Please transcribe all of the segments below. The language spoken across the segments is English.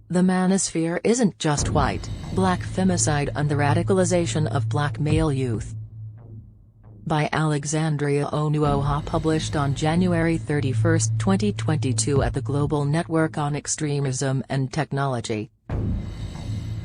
The Manosphere isn't just white, black femicide and the radicalization of black male youth. By Alexandria Onuoha, published on January 31, 2022 at the Global Network on Extremism and Technology.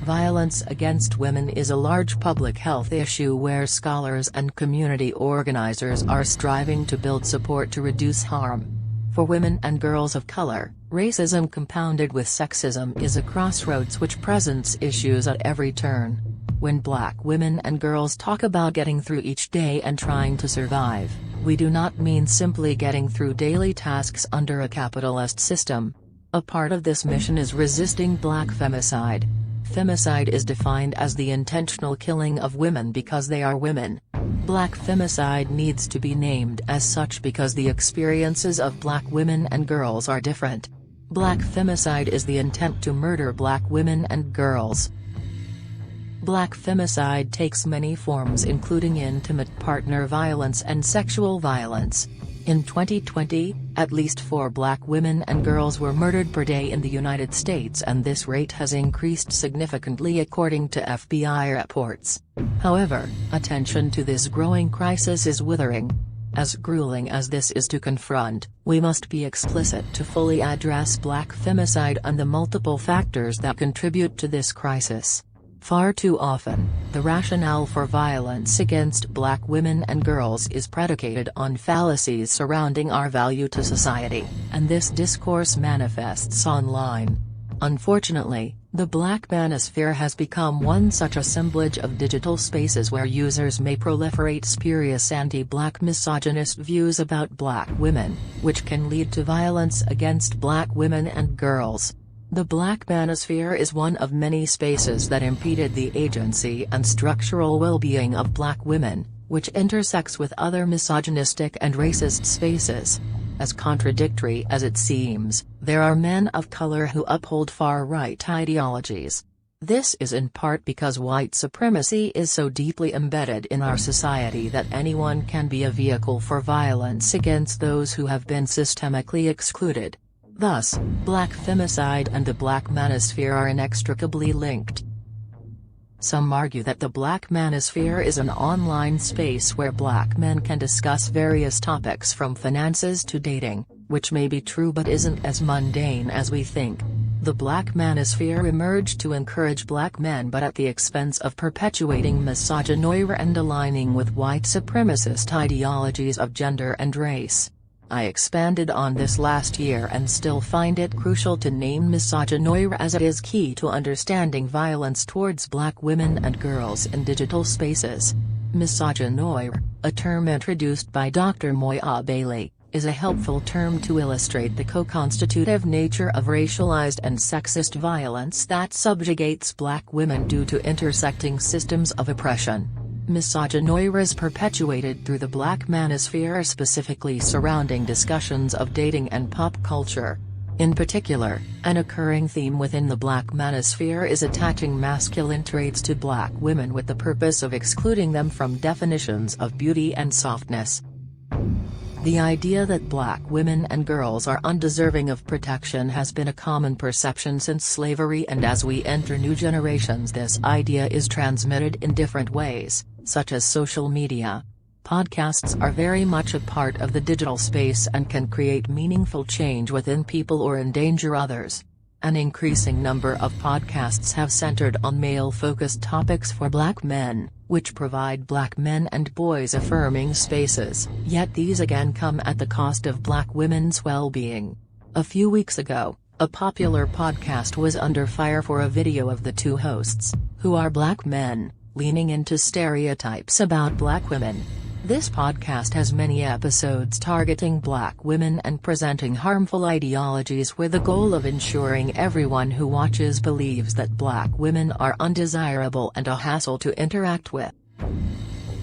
Violence against women is a large public health issue where scholars and community organizers are striving to build support to reduce harm. For women and girls of color, racism compounded with sexism is a crossroads which presents issues at every turn. When black women and girls talk about getting through each day and trying to survive, we do not mean simply getting through daily tasks under a capitalist system. A part of this mission is resisting black femicide. Femicide is defined as the intentional killing of women because they are women. Black femicide needs to be named as such because the experiences of black women and girls are different. Black femicide is the intent to murder black women and girls. Black femicide takes many forms, including intimate partner violence and sexual violence. In 2020, at least 4 black women and girls were murdered per day in the United States, and this rate has increased significantly according to FBI reports. However, attention to this growing crisis is withering. As grueling as this is to confront, we must be explicit to fully address black femicide and the multiple factors that contribute to this crisis. Far too often, the rationale for violence against black women and girls is predicated on fallacies surrounding our value to society, and this discourse manifests online. Unfortunately, the Black Manosphere has become one such assemblage of digital spaces where users may proliferate spurious anti-black misogynist views about black women, which can lead to violence against black women and girls. The Black Manosphere is one of many spaces that impeded the agency and structural well-being of black women, which intersects with other misogynistic and racist spaces. As contradictory as it seems, there are men of color who uphold far-right ideologies. This is in part because white supremacy is so deeply embedded in our society that anyone can be a vehicle for violence against those who have been systemically excluded. Thus, black femicide and the Black Manosphere are inextricably linked. Some argue that the Black Manosphere is an online space where black men can discuss various topics from finances to dating, which may be true but isn't as mundane as we think. The Black Manosphere emerged to encourage black men but at the expense of perpetuating misogyny and aligning with white supremacist ideologies of gender and race. I expanded on this last year and still find it crucial to name misogyny as it is key to understanding violence towards black women and girls in digital spaces. Misogyny, a term introduced by Dr. Moya Bailey, is a helpful term to illustrate the co-constitutive nature of racialized and sexist violence that subjugates black women due to intersecting systems of oppression. Misogyny is perpetuated through the Black Manosphere, specifically surrounding discussions of dating and pop culture. In particular, an occurring theme within the Black Manosphere is attaching masculine traits to black women with the purpose of excluding them from definitions of beauty and softness. The idea that black women and girls are undeserving of protection has been a common perception since slavery, and as we enter new generations this idea is transmitted in different ways, such as social media. Podcasts are very much a part of the digital space and can create meaningful change within people or endanger others. An increasing number of podcasts have centered on male-focused topics for black men, which provide black men and boys affirming spaces, yet these again come at the cost of black women's well-being. A few weeks ago, a popular podcast was under fire for a video of the 2 hosts, who are black men, leaning into stereotypes about black women. This podcast has many episodes targeting black women and presenting harmful ideologies with the goal of ensuring everyone who watches believes that black women are undesirable and a hassle to interact with.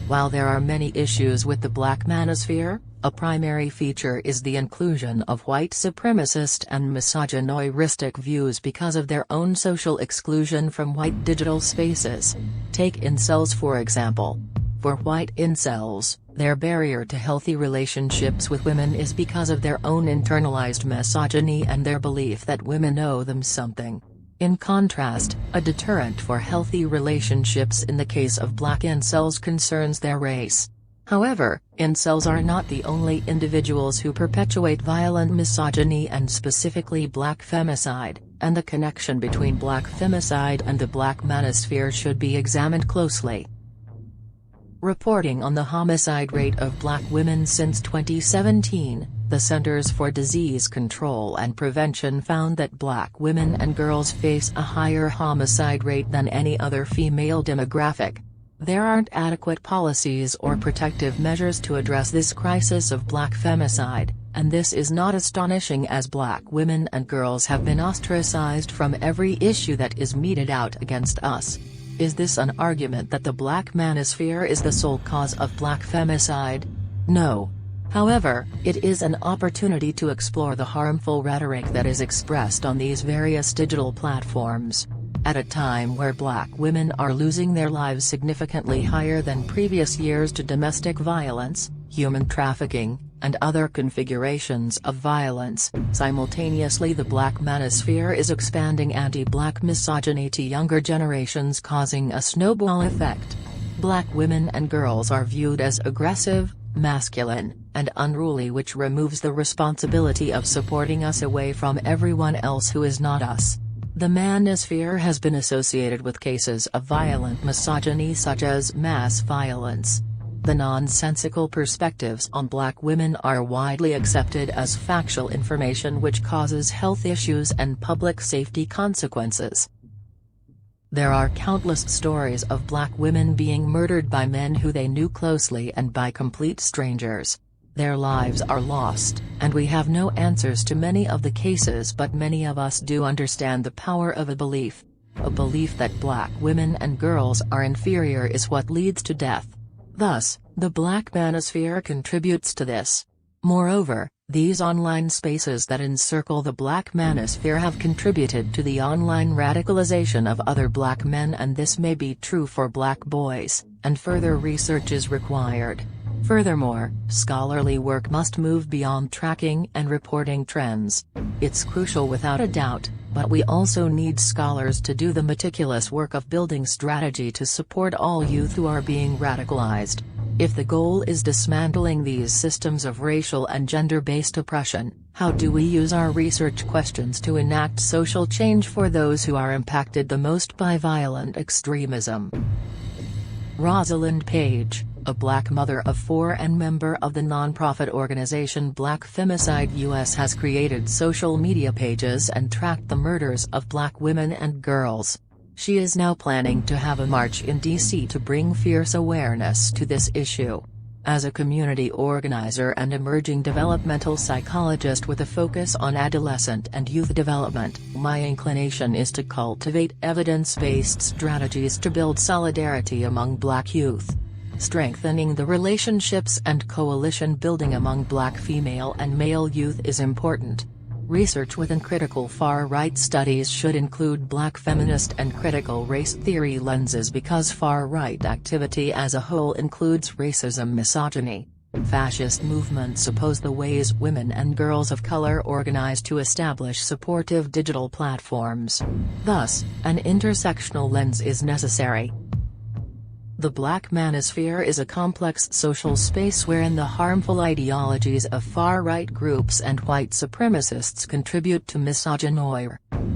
While there are many issues with the Black Manosphere, a primary feature is the inclusion of white supremacist and misogynistic views because of their own social exclusion from white digital spaces. Take incels for example. For white incels, their barrier to healthy relationships with women is because of their own internalized misogyny and their belief that women owe them something. In contrast, a deterrent for healthy relationships in the case of black incels concerns their race. However, incels are not the only individuals who perpetuate violent misogyny and specifically black femicide, and the connection between black femicide and the black manosphere should be examined closely. Reporting on the homicide rate of black women since 2017, the Centers for Disease Control and Prevention found that black women and girls face a higher homicide rate than any other female demographic. There aren't adequate policies or protective measures to address this crisis of black femicide, and this is not astonishing as black women and girls have been ostracized from every issue that is meted out against us. Is this an argument that the black manosphere is the sole cause of black femicide? No. However, it is an opportunity to explore the harmful rhetoric that is expressed on these various digital platforms. At a time where black women are losing their lives significantly higher than previous years to domestic violence, human trafficking, and other configurations of violence, simultaneously the black manosphere is expanding anti-black misogyny to younger generations, causing a snowball effect. Black women and girls are viewed as aggressive, masculine, and unruly, which removes the responsibility of supporting us away from everyone else who is not us. The manosphere has been associated with cases of violent misogyny such as mass violence. The nonsensical perspectives on black women are widely accepted as factual information which causes health issues and public safety consequences. There are countless stories of black women being murdered by men who they knew closely and by complete strangers. Their lives are lost, and we have no answers to many of the cases, but many of us do understand the power of a belief. A belief that black women and girls are inferior is what leads to death. Thus, the black manosphere contributes to this. Moreover, these online spaces that encircle the black manosphere have contributed to the online radicalization of other black men, and this may be true for black boys, and further research is required. Furthermore, scholarly work must move beyond tracking and reporting trends. It's crucial without a doubt, but we also need scholars to do the meticulous work of building strategy to support all youth who are being radicalized. If the goal is dismantling these systems of racial and gender-based oppression, how do we use our research questions to enact social change for those who are impacted the most by violent extremism? Rosalind Page, a black mother of 4 and member of the nonprofit organization Black Femicide US, has created social media pages and tracked the murders of black women and girls. She is now planning to have a march in DC to bring fierce awareness to this issue. As a community organizer and emerging developmental psychologist with a focus on adolescent and youth development, my inclination is to cultivate evidence-based strategies to build solidarity among black youth. Strengthening the relationships and coalition building among black female and male youth is important. Research within critical far-right studies should include black feminist and critical race theory lenses, because far-right activity as a whole includes racism, misogyny. Fascist movements oppose the ways women and girls of color organize to establish supportive digital platforms. Thus, an intersectional lens is necessary. The black manosphere is a complex social space wherein the harmful ideologies of far-right groups and white supremacists contribute to misogyny.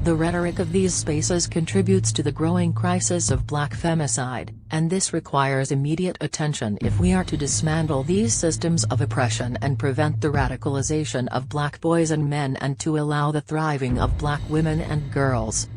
The rhetoric of these spaces contributes to the growing crisis of black femicide, and this requires immediate attention if we are to dismantle these systems of oppression and prevent the radicalization of black boys and men, and to allow the thriving of black women and girls.